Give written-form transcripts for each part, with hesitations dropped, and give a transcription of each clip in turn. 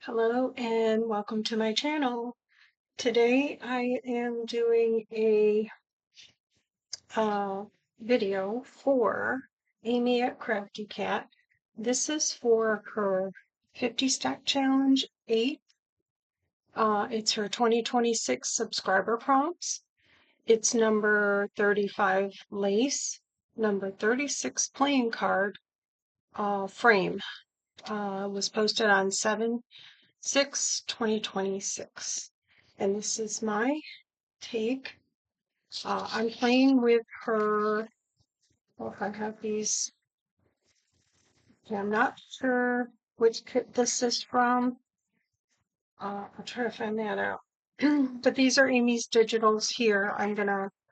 Hello and welcome to my channel. Today I am doing a video for Amy at Crafty Cat. This is for her 50 stack challenge 8. It's her 2026 subscriber prompts. It's number 35 lace, number 36 playing card frame. Was posted on 7/6/2026. And this is my take. I'm playing with her. Well, if I have these, yeah, I'm not sure which kit this is from. I'll try to find that out. But these are Amy's digitals here.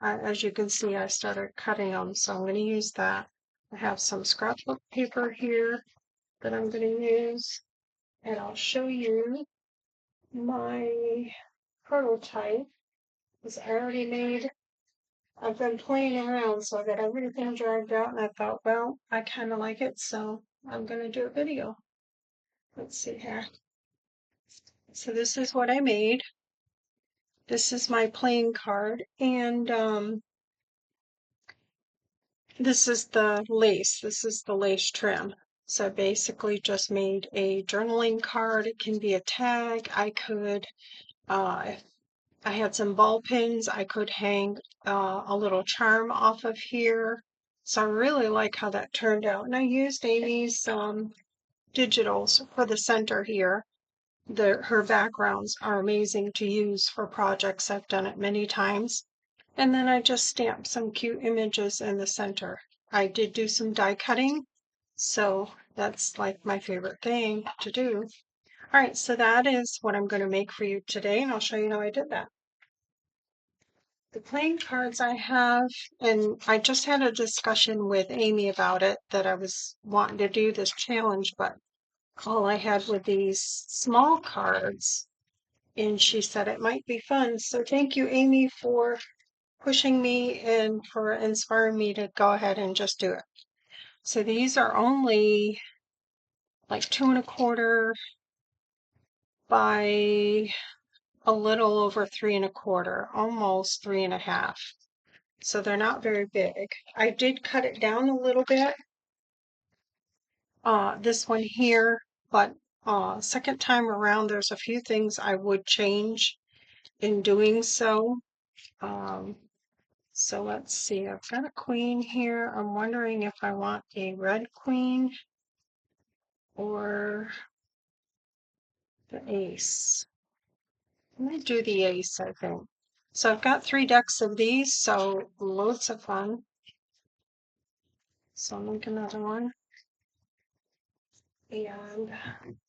As you can see, I started cutting them, so I'm gonna use that. I have some scrapbook paper here that I'm gonna use, and I'll show you my prototype. Because I already made, I've been playing around, so I got everything dragged out, and I thought, well, I kind of like it, so I'm going to do a video. Let's see here. So this is what I made. This is my playing card, and this is the lace. This is the lace trim. So I basically just made a journaling card. It can be a tag. I could, if I had some ball pins, I could hang a little charm off of here. So I really like how that turned out. And I used Amy's digitals for the center here. Her backgrounds are amazing to use for projects. I've done it many times. And then I just stamped some cute images in the center. I did do some die cutting, so that's like my favorite thing to do. All right, so that is what I'm going to make for you today, and I'll show you how I did that. The playing cards I have, and I just had a discussion with Amy about it, that I was wanting to do this challenge, but all I had were these small cards, and she said it might be fun. So thank you, Amy, for pushing me and for inspiring me to go ahead and just do it. So these are only like 2¼ by a little over 3¼ almost 3½. So they're not very big. I did cut it down a little bit, this one here, but second time around, there's a few things I would change in doing so. So let's see, I've got a queen here. I'm wondering if I want a red queen or the ace. I might do the ace, I think. So I've got 3 decks of these, so loads of fun. So I'll make another one. And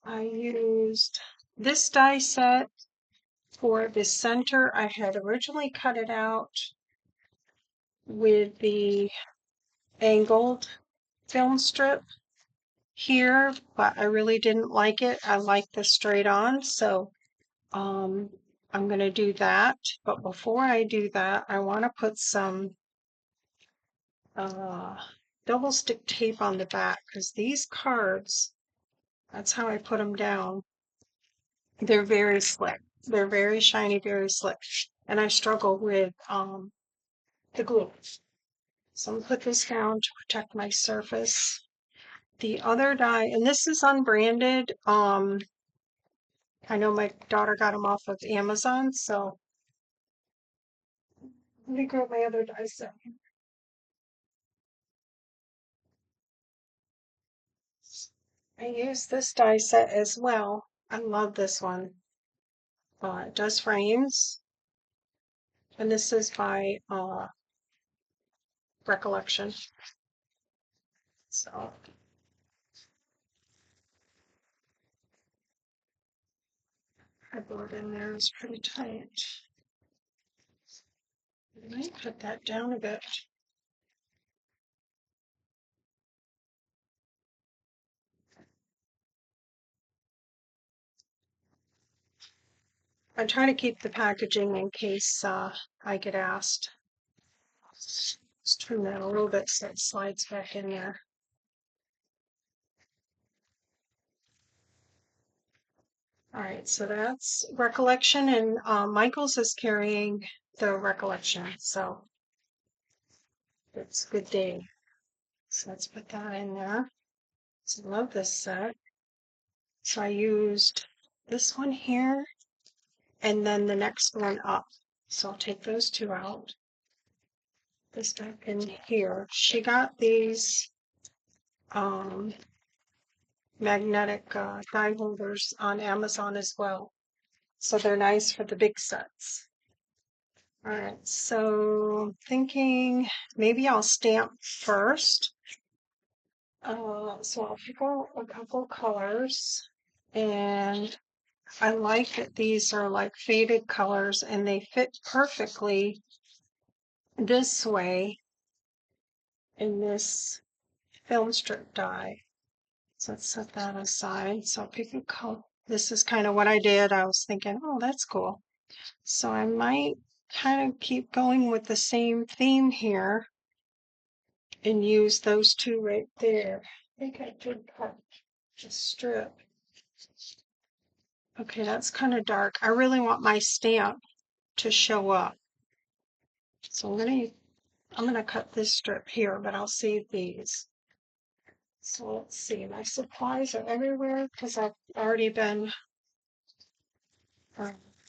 I used this die set for the center. I had originally cut it out with the angled film strip here, but I really didn't like it. I like the straight on, so I'm going to do that. But before I do that, I want to put some double stick tape on the back, because these cards, that's how I put them down. They're very slick. They're very shiny, very slick. And I struggle with the glue. So I'm going to put this down to protect my surface. The other die, and this is unbranded. I know my daughter got them off of Amazon, so let me grab my other die set. I use this die set as well. I love this one. It does frames. And this is by Recollection. So I board in there is pretty tight. I might put that down a bit. I try to keep the packaging in case I get asked. Let's trim that a little bit so it slides back in there. All right, so that's Recollection, and Michael's is carrying the Recollection, so it's a good day. So let's put that in there. So I love this set. So I used this one here and then the next one up. So I'll take those two out. This back in here. She got these magnetic die holders on Amazon as well. So they're nice for the big sets. All right, so I'm thinking maybe I'll stamp first. So I'll pick out a couple colors, and I like that these are like faded colors and they fit perfectly this way in this film strip die. So let's set that aside. So I'll pick a color. This is kind of what I did. I was thinking, oh, that's cool. So I might kind of keep going with the same theme here and use those two right there. I think I did cut the strip. Okay, that's kind of dark. I really want my stamp to show up. So I'm gonna cut this strip here, but I'll save these. So let's see, my supplies are everywhere because I've already been,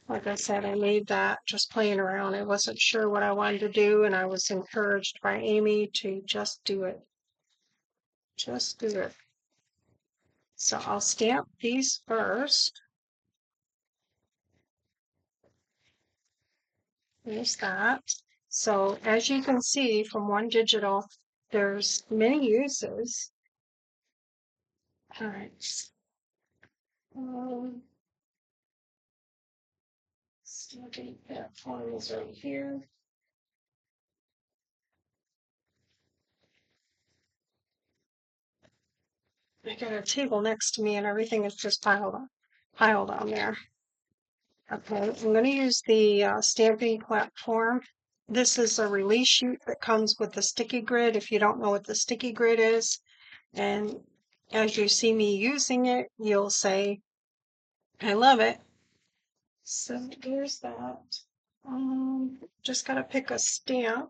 like I said, I made that just playing around. I wasn't sure what I wanted to do, and I was encouraged by Amy to just do it. Just do it. So I'll stamp these first. There's that. So as you can see from One Digital, there's many uses. All right. Stamping that form is right here. I got a table next to me and everything is just piled on there. Okay, I'm going to use the stamping platform. This is a release sheet that comes with the sticky grid if you don't know what the sticky grid is. And as you see me using it, you'll say, I love it. So there's that. Just got to pick a stamp.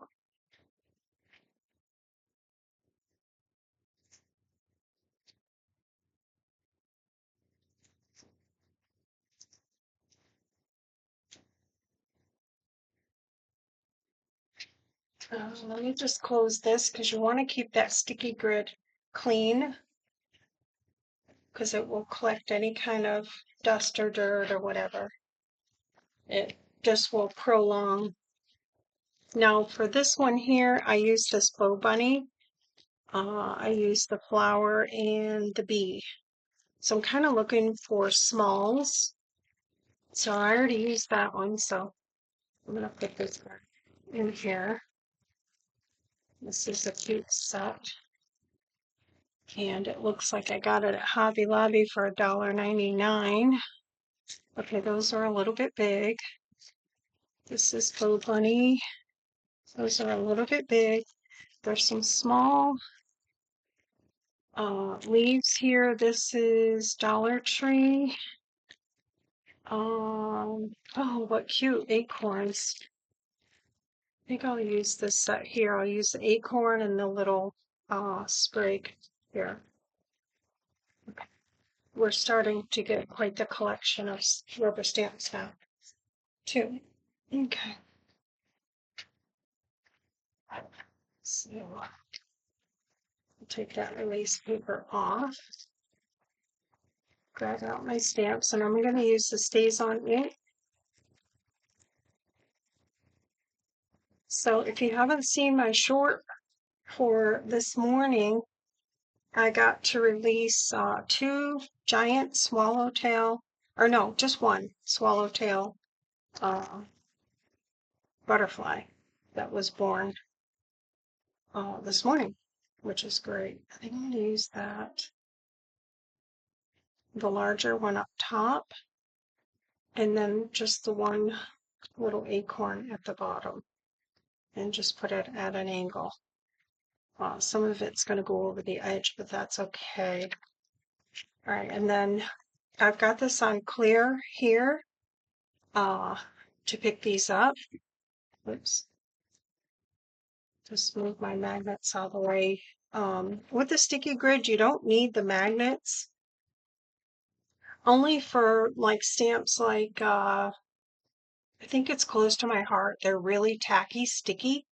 Let me just close this because you want to keep that sticky grid clean because it will collect any kind of dust or dirt or whatever. It just will prolong. Now for this one here, I use this bow bunny. I use the flower and the bee. So I'm kind of looking for smalls. So I already used that one, so I'm going to put this back in here. This is a cute set. And it looks like I got it at Hobby Lobby for $1.99. Okay, those are a little bit big. This is Bow Bunny. Those are a little bit big. There's some small leaves here. This is Dollar Tree. Oh, what cute acorns. I think I'll use this set here. I'll use the acorn and the little sprig here. Okay. We're starting to get quite the collection of rubber stamps now, too. Okay. So I'll take that release paper off. Grab out my stamps, and I'm going to use the Stays On ink. So if you haven't seen my short for this morning, I got to release two giant swallowtail, or no, just one swallowtail butterfly that was born this morning, which is great. I think I'm going to use that, the larger one up top, and then just the one little acorn at the bottom, and just put it at an angle. Some of it's going to go over the edge, but that's okay. All right, and then I've got this on clear here to pick these up. Oops. Just move my magnets out of the way. With the sticky grid, you don't need the magnets. Only for like stamps like, I think it's Close to My Heart. They're really tacky, sticky.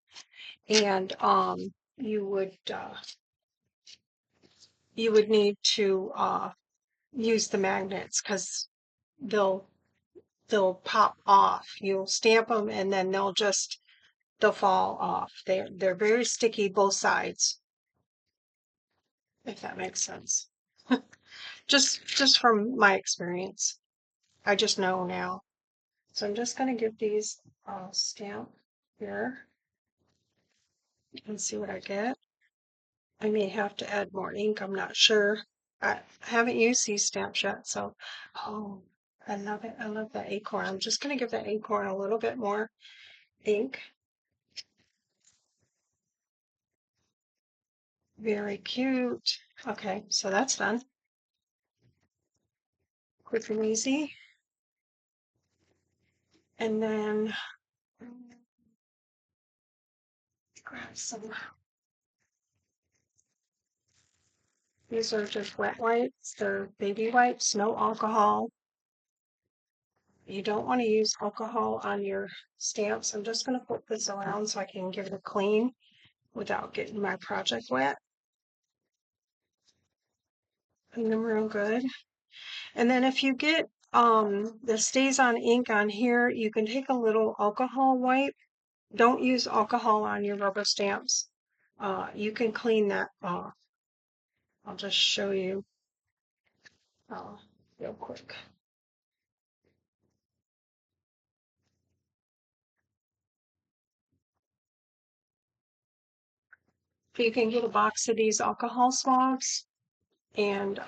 And you would need to use the magnets because they'll pop off. You'll stamp them and then they'll fall off. They're very sticky both sides, if that makes sense. Just from my experience. I just know now. So I'm just going to give these a stamp here and see what I get. I may have to add more ink. I'm not sure. I haven't used these stamps yet, so oh, I love it. I love that acorn. I'm just going to give that acorn a little bit more ink. Very cute. Okay, so that's done. Quick and easy. And then grab some. These are just wet wipes. They're baby wipes, no alcohol. You don't want to use alcohol on your stamps. I'm just going to put this around so I can give it a clean without getting my project wet. Clean them real good. And then if you get the stays on ink on here, you can take a little alcohol wipe. Don't use alcohol on your rubber stamps. You can clean that off. I'll just show you real quick. You can get a box of these alcohol swabs, and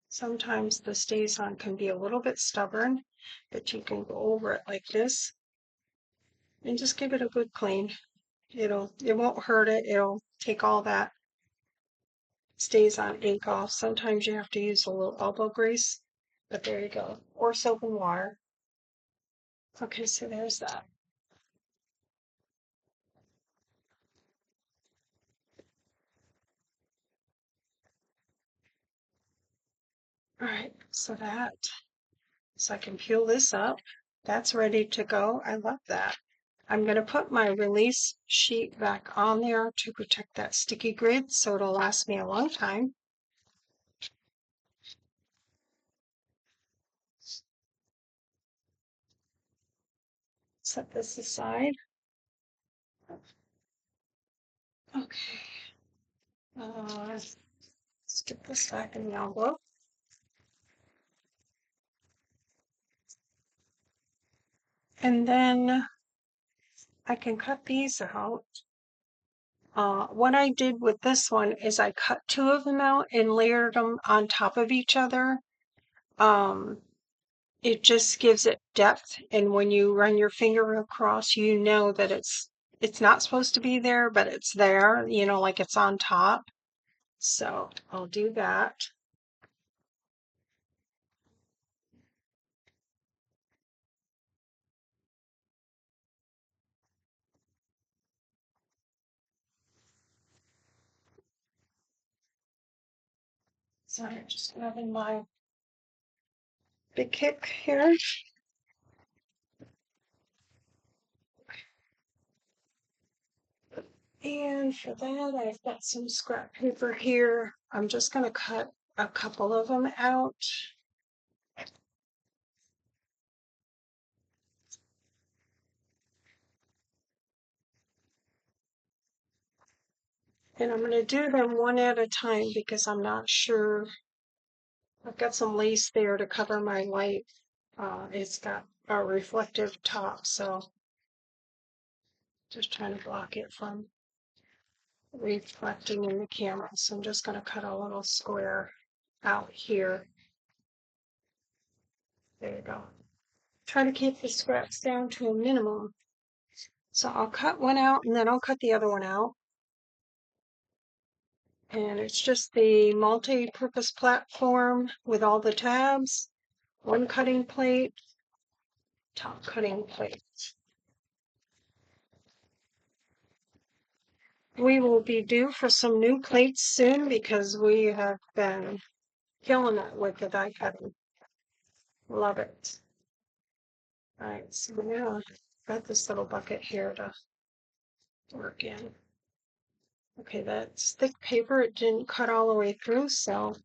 sometimes the stays on can be a little bit stubborn, but you can go over it like this and just give it a good clean. It won't hurt it. It'll take all that stays on ink off. Sometimes you have to use a little elbow grease, but there you go. Or soap and water. Okay, so there's that. All right, so I can peel this up. That's ready to go. I love that. I'm going to put my release sheet back on there to protect that sticky grid so it'll last me a long time. Set this aside. Okay. Let's get this back in the envelope. And then I can cut these out. What I did with this one is I cut two of them out and layered them on top of each other. It just gives it depth, and when you run your finger across, you know that it's not supposed to be there, but it's there, like it's on top. So I'll do that. Sorry, just grabbing my big kick here. And for that, I've got some scrap paper here. I'm just going to cut a couple of them out. And I'm going to do them one at a time because I'm not sure. I've got some lace there to cover my light. It's got a reflective top, so just trying to block it from reflecting in the camera. So I'm just going to cut a little square out here. There you go. Try to keep the scraps down to a minimum. So I'll cut one out and then I'll cut the other one out. And it's just the multi-purpose platform with all the tabs, one cutting plate, top cutting plate. We will be due for some new plates soon because we have been killing it with the die cutting. Love it. All right, so now I've got this little bucket here to work in. Okay, that's thick paper. It didn't cut all the way through, so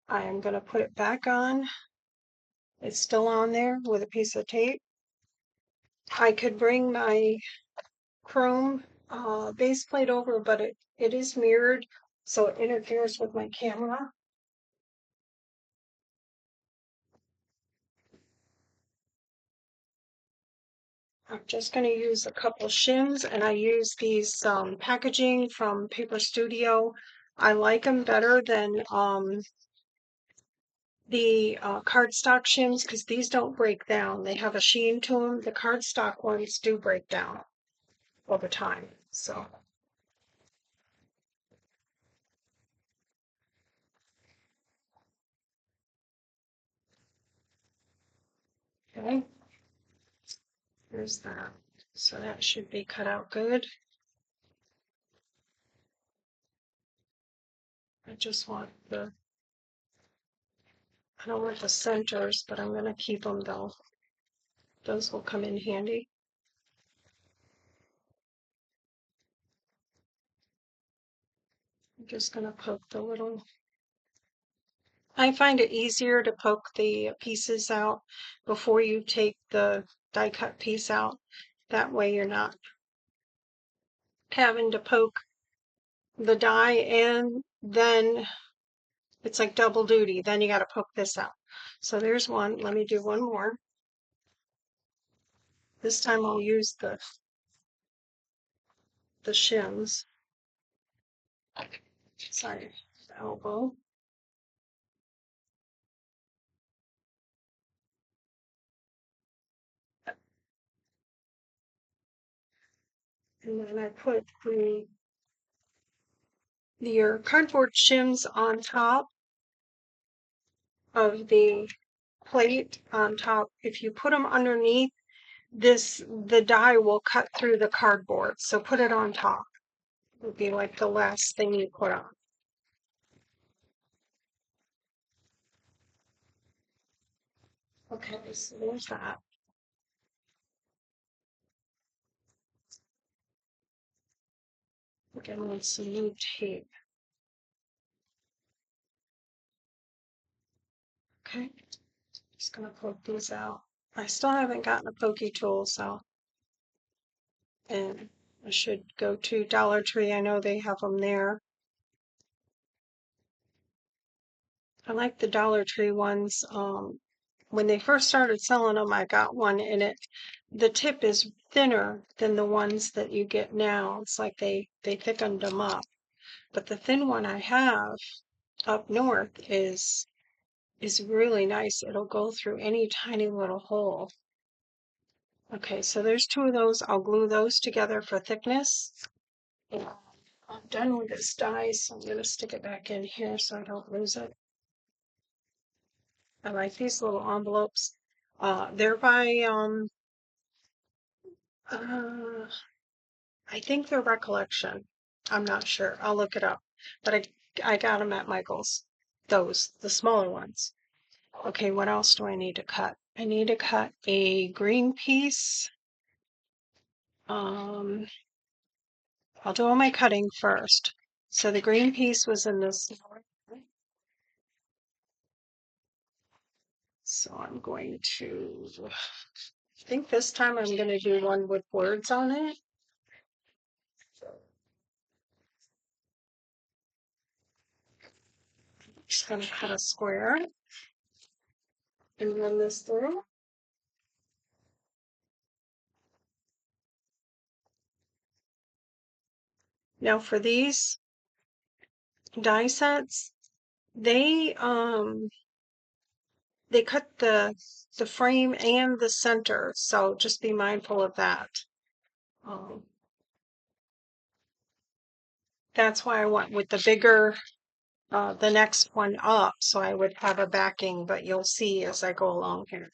I am going to put it back on. It's still on there with a piece of tape. I could bring my chrome base plate over, but it is mirrored, so it interferes with my camera. I'm just going to use a couple shims, and I use these packaging from Paper Studio. I like them better than the cardstock shims because these don't break down. They have a sheen to them. The cardstock ones do break down over time. So, okay, here's that. So that should be cut out good. I just want the, I don't want the centers, but I'm going to keep them though. Those will come in handy. I'm just going to poke the little, I find it easier to poke the pieces out before you take the die cut piece out. That way you're not having to poke the die and then it's like double duty. Then you got to poke this out. So there's one. Let me do one more. This time I'll use the shims. Sorry, the elbow. And then I put your cardboard shims on top of the plate on top. If you put them underneath the die will cut through the cardboard. So put it on top. It would be like the last thing you put on. Okay, so there's that. Again, with some new tape. Okay, just gonna poke these out. I still haven't gotten a pokey tool, so and I should go to Dollar Tree. I know they have them there. I like the Dollar Tree ones. When they first started selling them, I got one and the tip is thinner than the ones that you get now. It's like they thickened them up. But the thin one I have up north is really nice. It'll go through any tiny little hole. Okay, so there's two of those. I'll glue those together for thickness. And I'm done with this die, so I'm going to stick it back in here so I don't lose it. I like these little envelopes. They're by I think they're Recollection. I'm not sure. I'll look it up. But I got them at Michael's. Those, the smaller ones. Okay, what else do I need to cut? I need to cut a green piece. I'll do all my cutting first. So the green piece was in this. So I'm going to, I think this time I'm going to do one with words on it. Just going to cut a square and run this through. Now for these die sets, they cut the frame and the center, so just be mindful of that. Um, that's why I went with the bigger, the next one up, so I would have a backing, but you'll see as I go along here.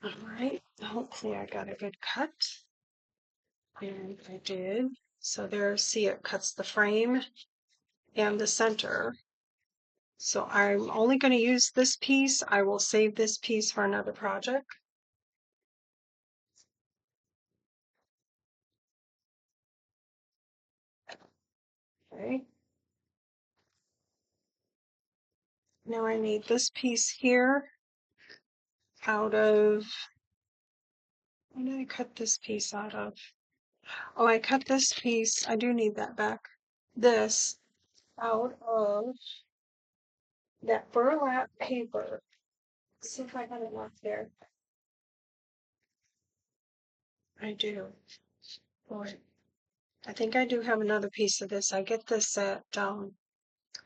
All right, hopefully I got a good cut. And I did. So there, see, it cuts the frame and the center. So I'm only going to use this piece. I will save this piece for another project. Okay. Now I need this piece here out of, what did I cut this piece out of? Oh, I cut this piece. I do need that back. This out of that burlap paper. Let's see if I got it left there. I do. Boy, I think I do have another piece of this. I get this at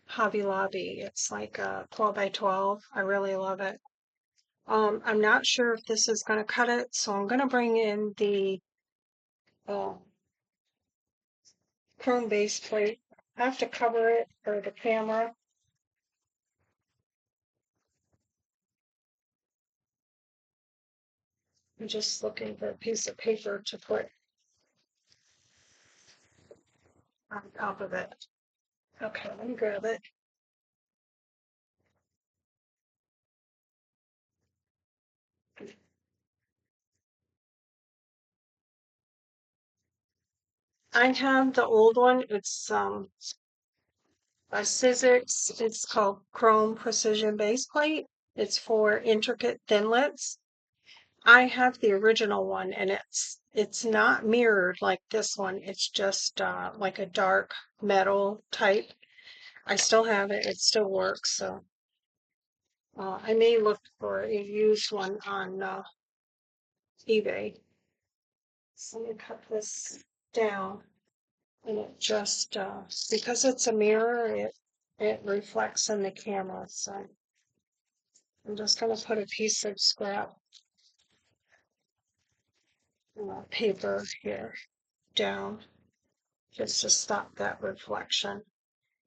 Hobby Lobby. It's like a 12 by 12. I really love it. I'm not sure if this is going to cut it, so I'm going to bring in the uh, chrome base plate. I have to cover it for the camera. I'm just looking for a piece of paper to put on top of it. Okay, let me grab it. I have the old one. It's a Sizzix. It's called Chrome Precision Base Plate. It's for intricate thinlits. I have the original one, and it's not mirrored like this one. It's just like a dark metal type. I still have it. It still works. So I may look for a used one on eBay. So let me cut this down, and it just because it's a mirror, it reflects in the camera. So I'm just going to put a piece of scrap paper here down just to stop that reflection.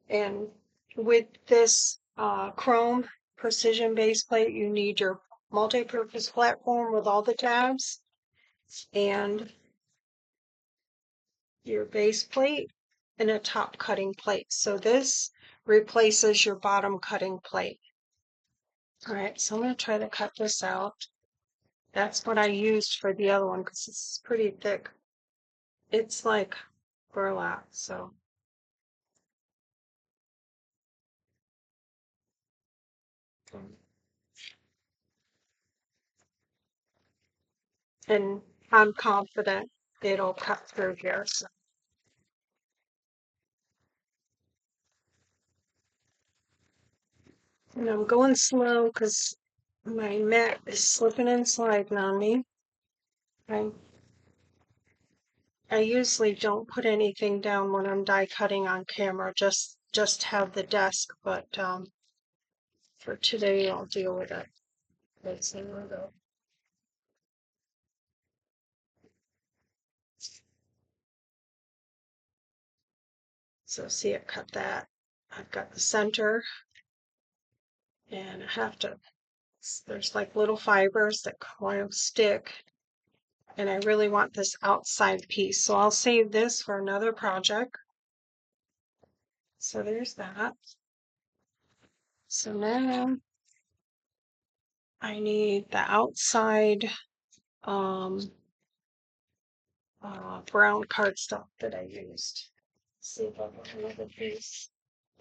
And with this chrome precision base plate, you need your multi-purpose platform with all the tabs and your base plate and a top cutting plate. So this replaces your bottom cutting plate. All right, so I'm going to try to cut this out. That's what I used for the other one because it's pretty thick. It's like burlap, so. And I'm confident it'll cut through here. So. And I'm going slow because my mat is slipping and sliding on me. I I usually don't put anything down when I'm die cutting on camera, just have the desk, but for today I'll deal with it. Let's see where we go. So see it cut that. I've got the center and I have to, there's like little fibers that kind of stick. And I really want this outside piece. So I'll save this for another project. So there's that. So now I need the outside brown cardstock that I used. See if I can another piece.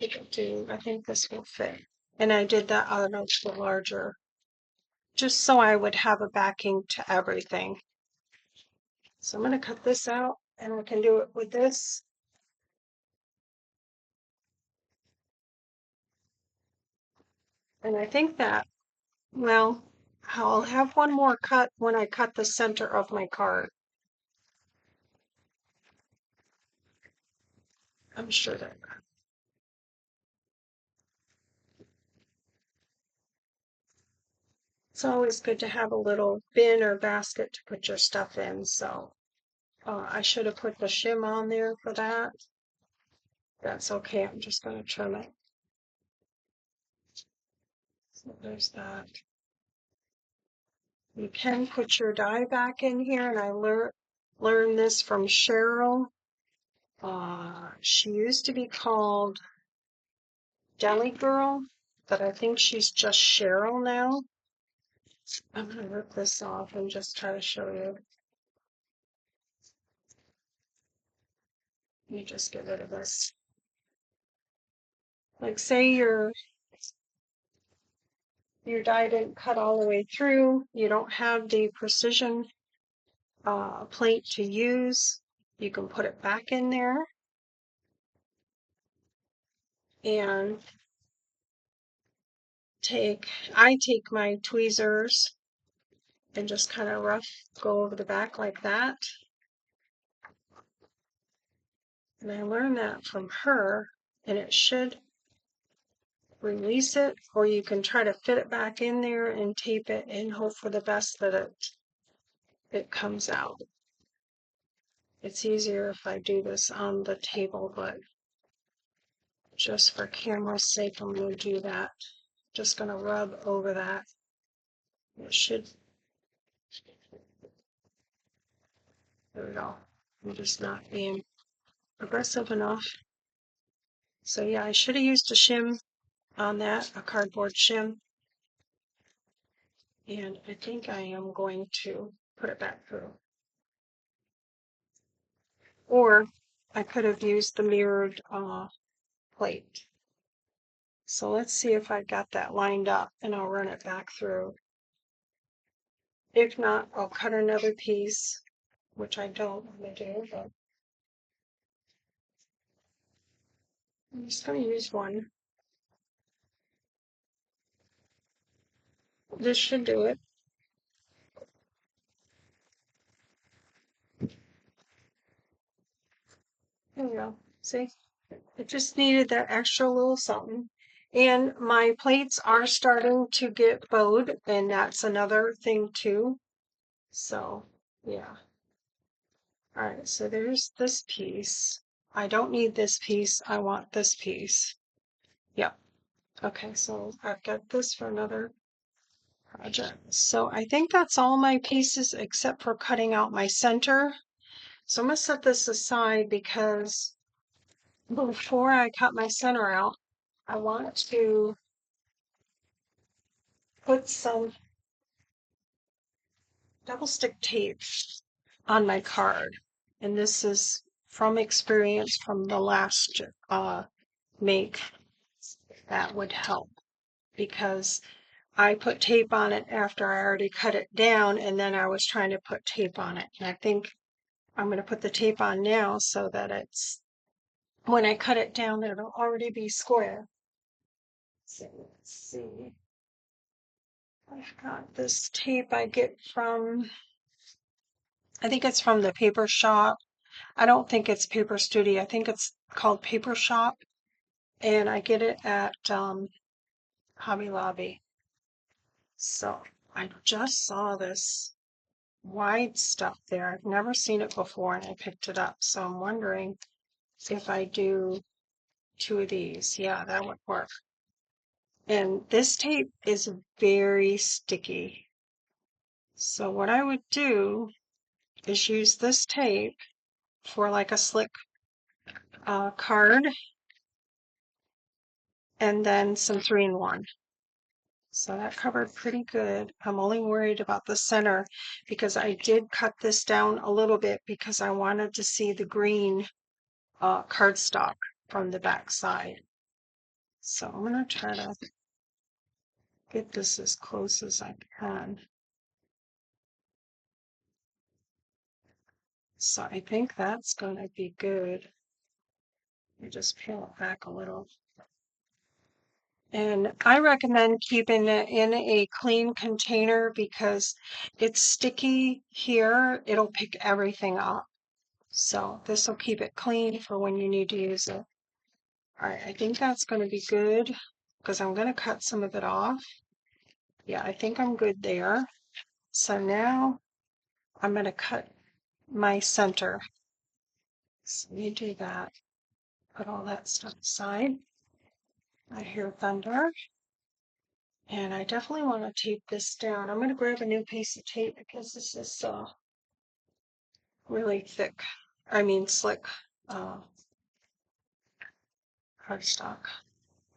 I think this will fit. And I did that out of the larger, just so I would have a backing to everything. So I'm going to cut this out and we can do it with this. And I think that, well, I'll have one more cut when I cut the center of my card. I'm sure that. It's always good to have a little bin or basket to put your stuff in. So I should have put the shim on there for that. That's okay. I'm just going to trim it. So there's that. You can put your die back in here, and I learned this from Cheryl. She used to be called Deli Girl, but I think she's just Cheryl now. I'm going to rip this off and just try to show you. Let me just get rid of this. Like, say your die didn't cut all the way through, you don't have the precision plate to use, you can put it back in there and I take my tweezers and just kind of rough go over the back like that. And I learned that from her, and it should release it, or you can try to fit it back in there and tape it and hope for the best that it comes out. It's easier if I do this on the table, but just for camera's sake, I'm going to do that. Just going to rub over that. It should. There we go. I'm just not being aggressive enough. So yeah, I should have used a shim on that, a cardboard shim. And I think I am going to put it back through. Or I could have used the mirrored plate. So let's see if I got that lined up, and I'll run it back through. If not, I'll cut another piece, which I don't want to do, but I'm just going to use one. This should do it. There we go. See? It just needed that extra little something. And my plates are starting to get bowed, and that's another thing too. So, yeah. All right, so there's this piece. I don't need this piece. I want this piece. Yep. Okay, so I've got this for another project. So I think that's all my pieces except for cutting out my center. So I'm going to set this aside because before I cut my center out, I want to put some double stick tape on my card. And this is from experience from the last make. That would help because I put tape on it after I already cut it down, and then I was trying to put tape on it. And I think I'm going to put the tape on now so that it's, when I cut it down, it'll already be square. So let's see. I've got this tape I get from, I think it's from the paper shop. I don't think it's Paper Studio. I think it's called Paper Shop. And I get it at Hobby Lobby. So I just saw this wide stuff there. I've never seen it before, and I picked it up. So I'm wondering if I do 2 of these. Yeah, that would work. And this tape is very sticky. So what I would do is use this tape for like a slick card, and then some 3-in-1. So that covered pretty good. I'm only worried about the center because I did cut this down a little bit because I wanted to see the green cardstock from the back side. So I'm going to try to get this as close as I can. So I think that's going to be good. Let me just peel it back a little. And I recommend keeping it in a clean container because it's sticky here. It'll pick everything up. So this will keep it clean for when you need to use it. All right, I think that's going to be good because I'm going to cut some of it off. Yeah, I think I'm good there. So now I'm going to cut my center. So let me do that. Put all that stuff aside. I hear thunder. And I definitely want to tape this down. I'm going to grab a new piece of tape because this is really thick. I mean slick cardstock.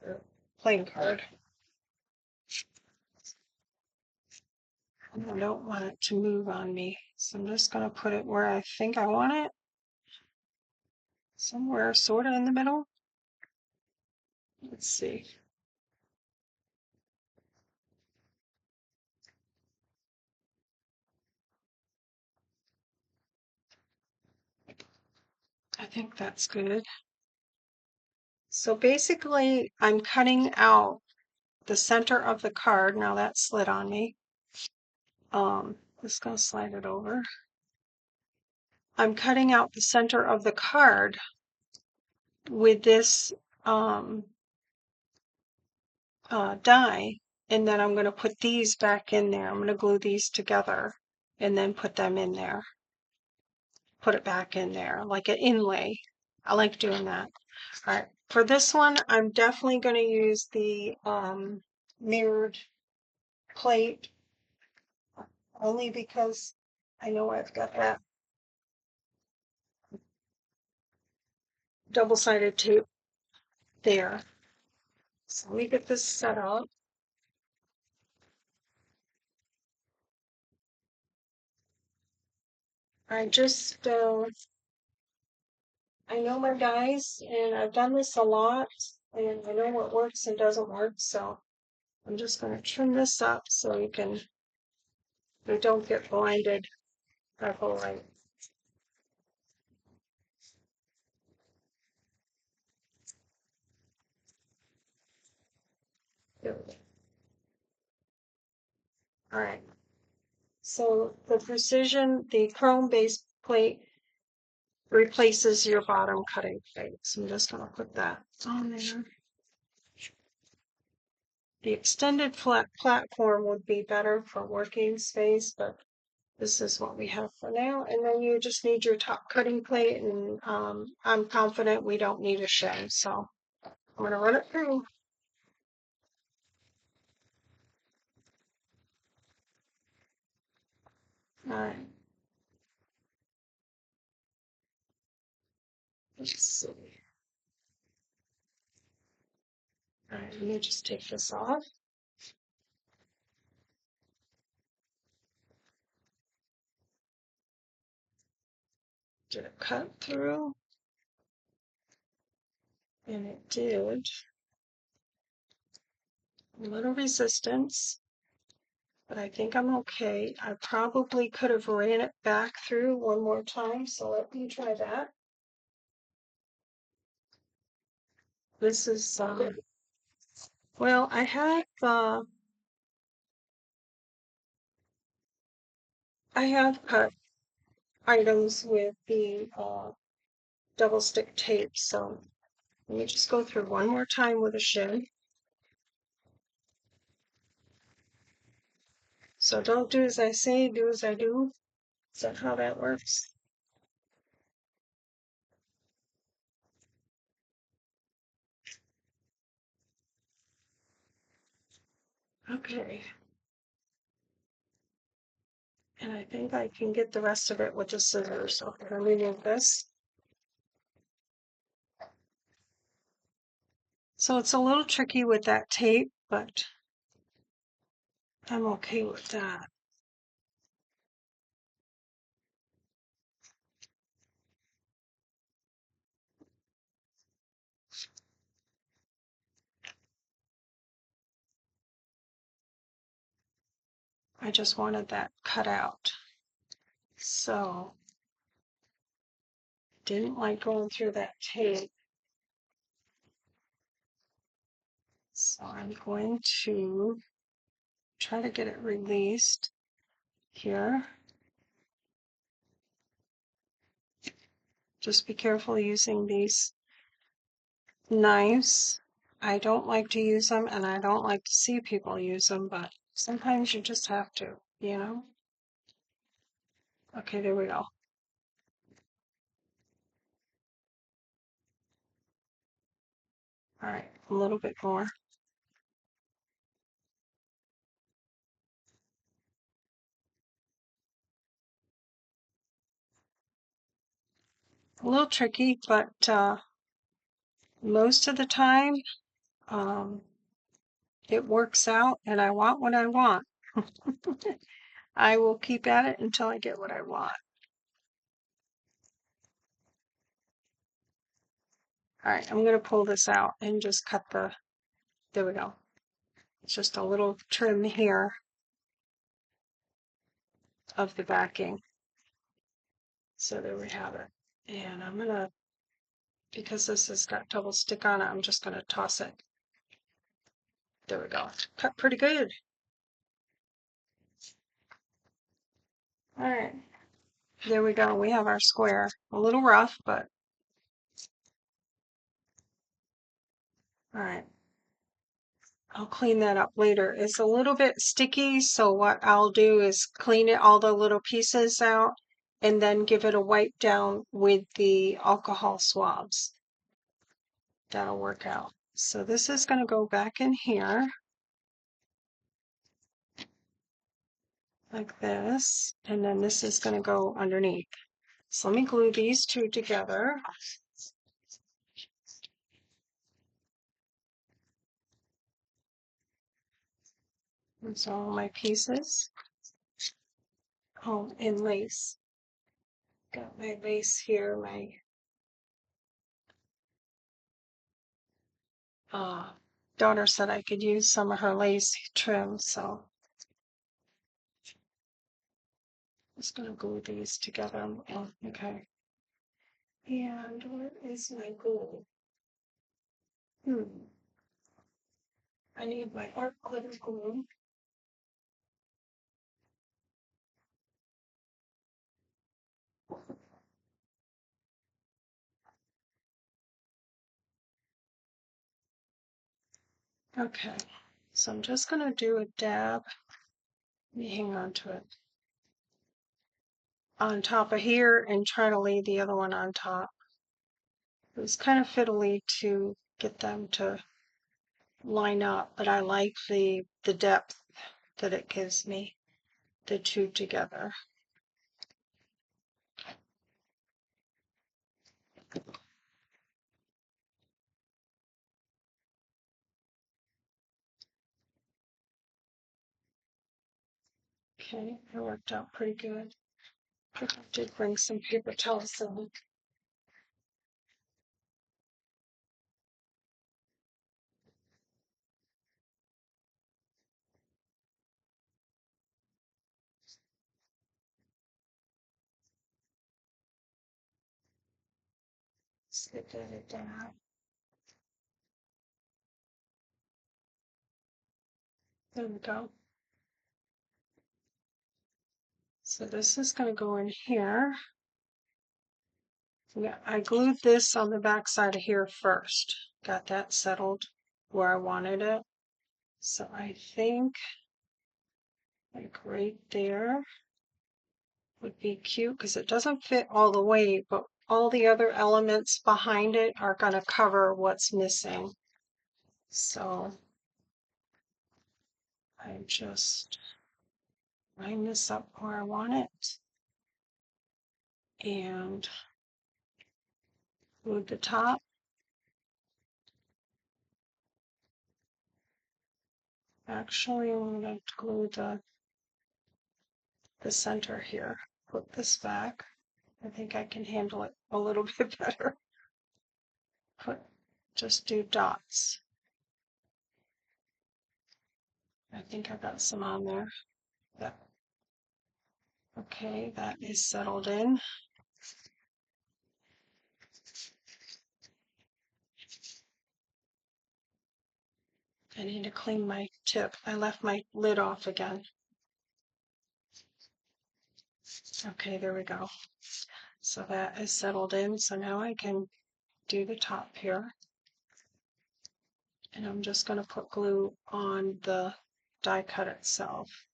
Or plain card. And I don't want it to move on me. So I'm just going to put it where I think I want it. Somewhere sort of in the middle. Let's see. I think that's good. So basically, I'm cutting out the center of the card. Now that slid on me. Just gonna slide it over. I'm cutting out the center of the card with this die, and then I'm going to put these back in there. I'm going to glue these together and then put them in there. Put it back in there like an inlay. I like doing that. All right, for this one, I'm definitely going to use the mirrored plate only because I know I've got that double-sided tape there. So let me get this set up. I just, I know my dies and I've done this a lot and I know what works and doesn't work. So I'm just going to trim this up so you don't get blinded by the light. All right. So the precision, the chrome base plate replaces your bottom cutting plate. So I'm just going to put that on there. The extended flat platform would be better for working space, but this is what we have for now. And then you just need your top cutting plate, and I'm confident we don't need a shim. So I'm going to run it through. All right. Let's see. All right, let me just take this off. Did it cut through? And it did. A little resistance, but I think I'm okay. I probably could have ran it back through one more time, so let me try that. This is, well, I have cut items with the double stick tape, so let me just go through one more time with a shim. So don't do as I say, do as I do. Is that how that works? Okay. And I think I can get the rest of it with the scissors. So I'm going to remove this. So it's a little tricky with that tape, but I'm okay with that. I just wanted that cut out. So didn't like going through that tape. So I'm going to try to get it released here. Just be careful using these knives. I don't like to use them and I don't like to see people use them, but Sometimes you just have to, you know? Okay, there we go. All right, a little bit more. A little tricky, but most of the time, um, it works out, and I want what I want. I will keep at it until I get what I want. All right, I'm going to pull this out and just cut there we go. It's just a little trim here of the backing. So there we have it. And I'm going to, because this has got double stick on it, I'm just going to toss it. There we go. Cut pretty good. All right. There we go. We have our square. A little rough, but all right. I'll clean that up later. It's a little bit sticky, so what I'll do is clean it, all the little pieces out, and then give it a wipe down with the alcohol swabs. That'll work out. So this is going to go back in here like this, and then this is going to go underneath. So let me glue these two together. There's all my pieces. Oh, and lace. Got my lace here, my daughter said I could use some of her lace trim, so I'm just going to glue these together. Oh, okay. And where is my glue? I need my art glitter glue. Okay, so I'm just going to do a dab. Let me hang on to it. On top of here and try to lay the other one on top. It was kind of fiddly to get them to line up, but I like the depth that it gives me, the two together. Okay, it worked out pretty good. I did bring some paper towels in. Slip it down. There we go. So this is going to go in here. Yeah, I glued this on the back side of here first. Got that settled where I wanted it. So I think like right there would be cute because it doesn't fit all the way, but all the other elements behind it are going to cover what's missing. So I just line this up where I want it and glue the top. Actually, I'm going to glue the center here. Put this back. I think I can handle it a little bit better. Just do dots. I think I got some on there. Yeah. Okay, that is settled in. I need to clean my tip. I left my lid off again. Okay, there we go. So that is settled in. So now I can do the top here. And I'm just going to put glue on the die cut itself.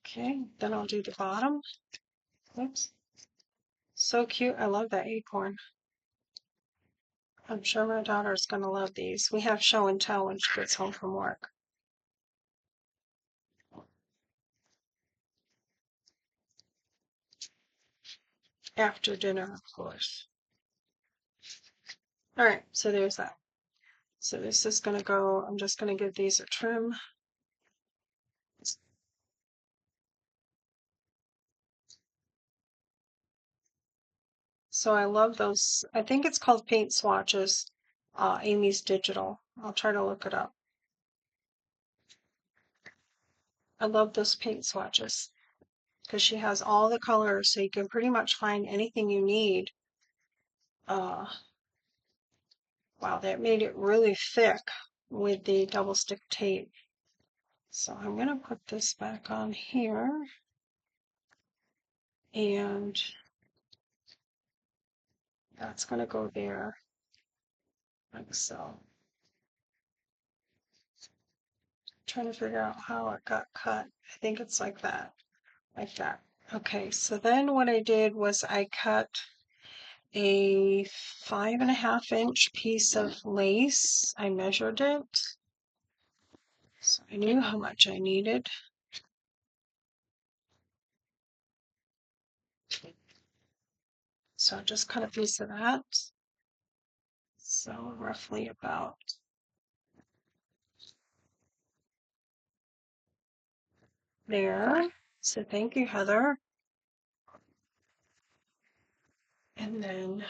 Okay, then I'll do the bottom. Oops. So cute. I love that acorn. I'm sure my daughter's going to love these. We have show and tell when she gets home from work. After dinner, of course. All right, so there's that. So this is going to go, I'm just going to give these a trim. So I love those. I think it's called paint swatches. Amy's Digital. I'll try to look it up. I love those paint swatches because she has all the colors, so you can pretty much find anything you need. Wow, that made it really thick with the double stick tape. So I'm going to put this back on here. And that's going to go there, like so. Trying to figure out how it got cut. I think it's like that, like that. Okay, so then what I did was I cut a 5.5-inch piece of lace. I measured it, so I knew how much I needed. So I just cut a piece of that. So roughly about there. So thank you, Heather. And then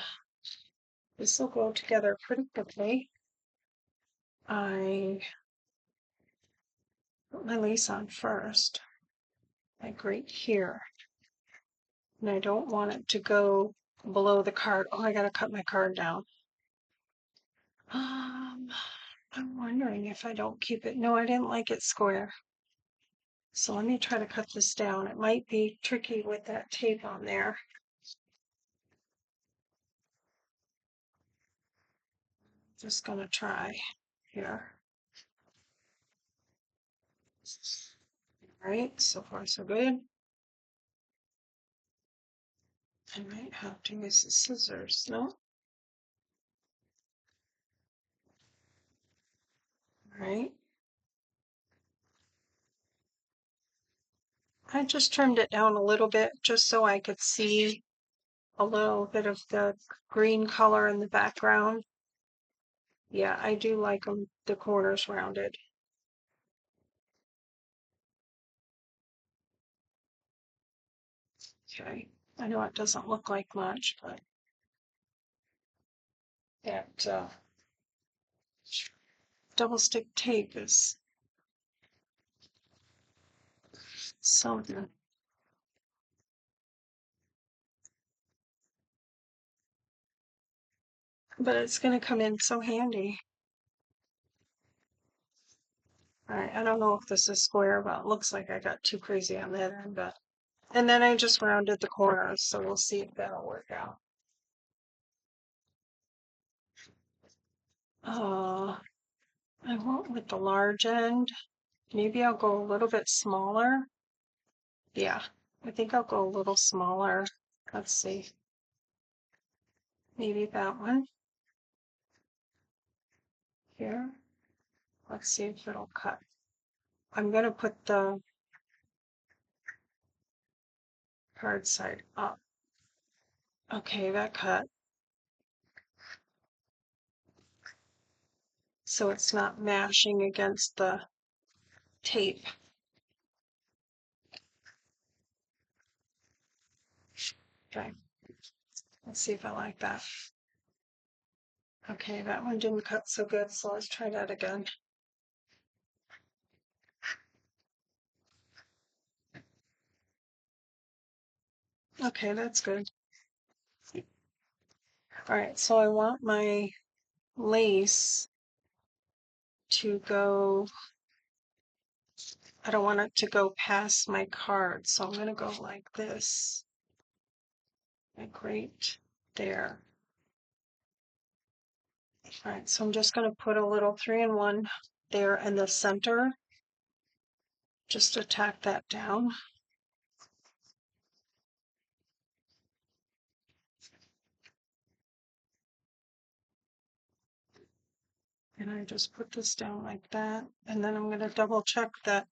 this will go together pretty quickly. I put my lace on first, like right here. And I don't want it to go below the card. Oh, I gotta cut my card down. I'm wondering if I don't keep it. No, I didn't like it square. So let me try to cut this down. It might be tricky with that tape on there. Just gonna try here. All right, so far so good. I might have to use the scissors, no? All right. I just trimmed it down a little bit just so I could see a little bit of the green color in the background. Yeah, I do like them, the corners rounded. Okay, I know it doesn't look like much, but that double stick tape is something. But it's going to come in so handy. All right, I don't know if this is square, but it looks like I got too crazy on that end. But and then I just rounded the corners, so we'll see if that'll work out. I went with the large end. Maybe I'll go a little bit smaller. Yeah, I think I'll go a little smaller. Let's see. Maybe that one here. Let's see if it'll cut. I'm going to put the card side up. Okay, that cut. So it's not mashing against the tape. Okay, let's see if I like that. Okay, that one didn't cut so good, so let's try that again. Okay, that's good. All right, so I want my lace to go, I don't want it to go past my card, so I'm going to go like this, like right there. All right, so I'm just going to put a little 3-in-1 there in the center, just to tack that down. And I just put this down like that, and then I'm going to double check that.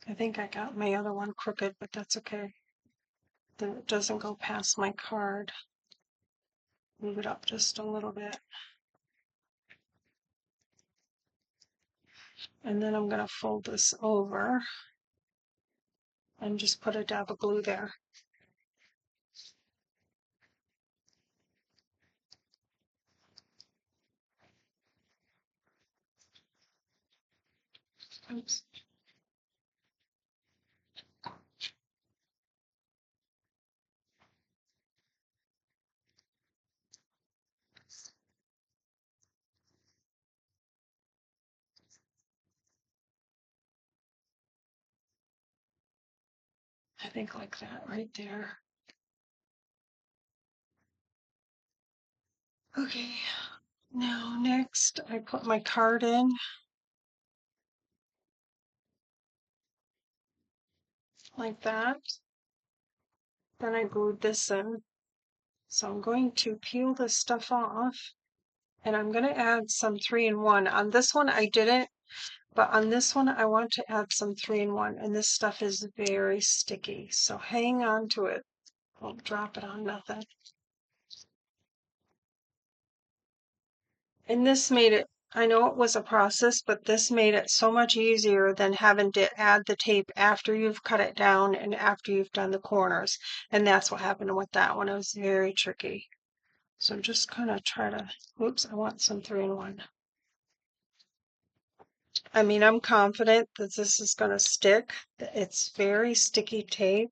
I think I got my other one crooked, but that's okay. Then it doesn't go past my card. Move it up just a little bit. And then I'm going to fold this over and just put a dab of glue there. Oops. I think like that right there. Okay, now next I put my card in like that. Then I glued this in. So I'm going to peel this stuff off, and I'm going to add some 3-in-1. On this one I didn't, but on this one I want to add some 3-in-1, and this stuff is very sticky. So hang on to it. Don't drop it on nothing. And this made it, I know it was a process, but this made it so much easier than having to add the tape after you've cut it down and after you've done the corners. And that's what happened with that one. It was very tricky. So just kind of try to, oops, I want some 3-in-1. I mean, I'm confident that this is going to stick. It's very sticky tape,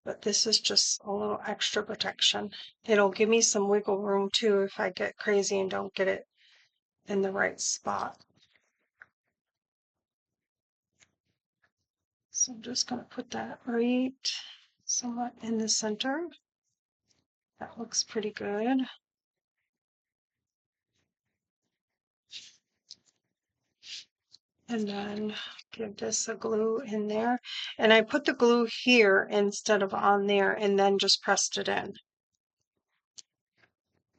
but this is just a little extra protection. It'll give me some wiggle room too if I get crazy and don't get it in the right spot. So I'm just going to put that right somewhat in the center. That looks pretty good. And then give this a glue in there. And I put the glue here instead of on there, and then just pressed it in.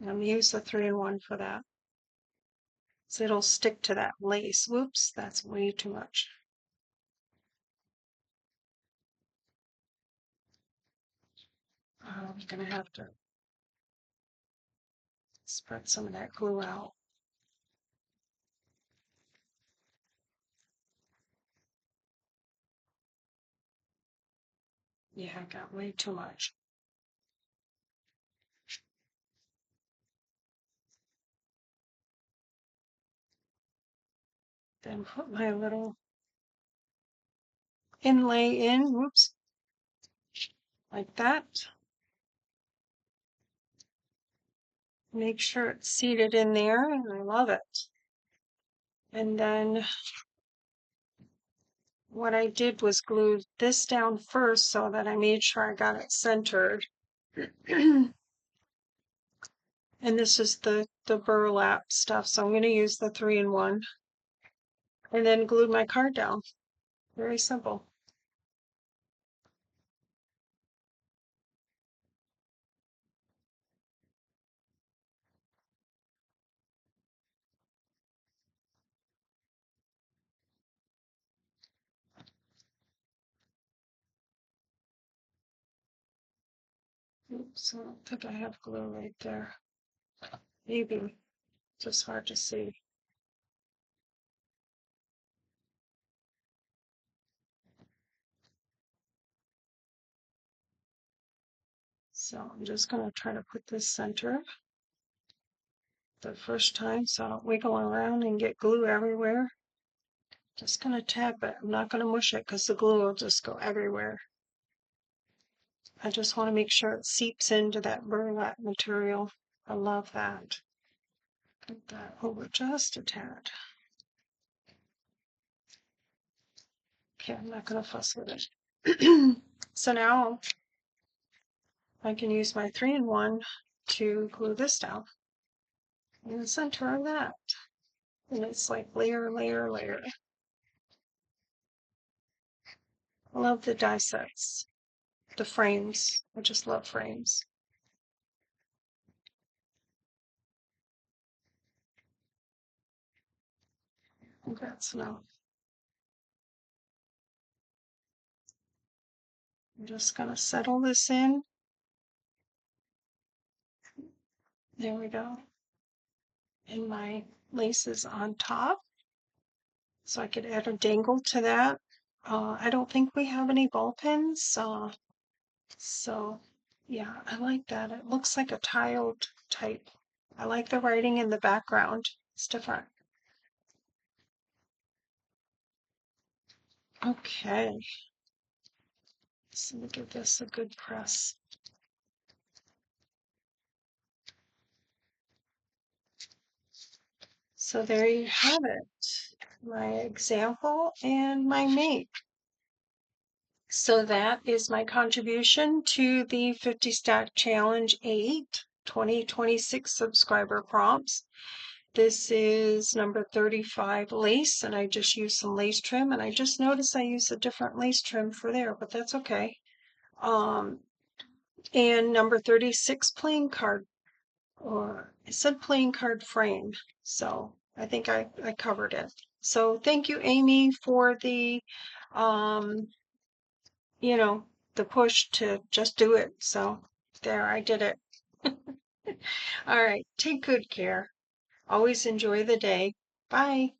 I'm going to use the 3-in-1 for that. So it'll stick to that lace. Whoops, that's way too much. I'm going to have to spread some of that glue out. Yeah, I got way too much. Then put my little inlay in, whoops, like that. Make sure it's seated in there, and I love it. And then what I did was glue this down first so that I made sure I got it centered. And this is the burlap stuff, so I'm going to use the 3-in-1. And then glue my card down. Very simple. Oops, I don't think I have glue right there. Maybe. Just hard to see. So I'm just going to try to put this center the first time so I don't wiggle around and get glue everywhere. Just going to tap it. I'm not going to mush it because the glue will just go everywhere. I just want to make sure it seeps into that burlap material. I love that. Put that over just a tad. Okay, I'm not going to fuss with it. So now I can use my 3-in-1 to glue this down. in the center of that. And it's like layer, layer, layer. I love the die sets, the frames. I just love frames. I think that's enough. I'm just going to settle this in. There we go. And my lace is on top. So I could add a dangle to that. I don't think we have any ball pins. So yeah, I like that. It looks like a tiled type. I like the writing in the background. It's different. Okay. So let me give this a good press. So there you have it. My example and my make. So that is my contribution to the 50 Stack Challenge 8 2026 subscriber prompts. This is number 35 lace, and I just used some lace trim, and I just noticed I used a different lace trim for there, but that's okay. And number 36 playing card, or it said playing card frame, so I think I covered it. So thank you, Amy, for the you know, the push to just do it. So there, I did it. All right, take good care. Always enjoy the day. Bye.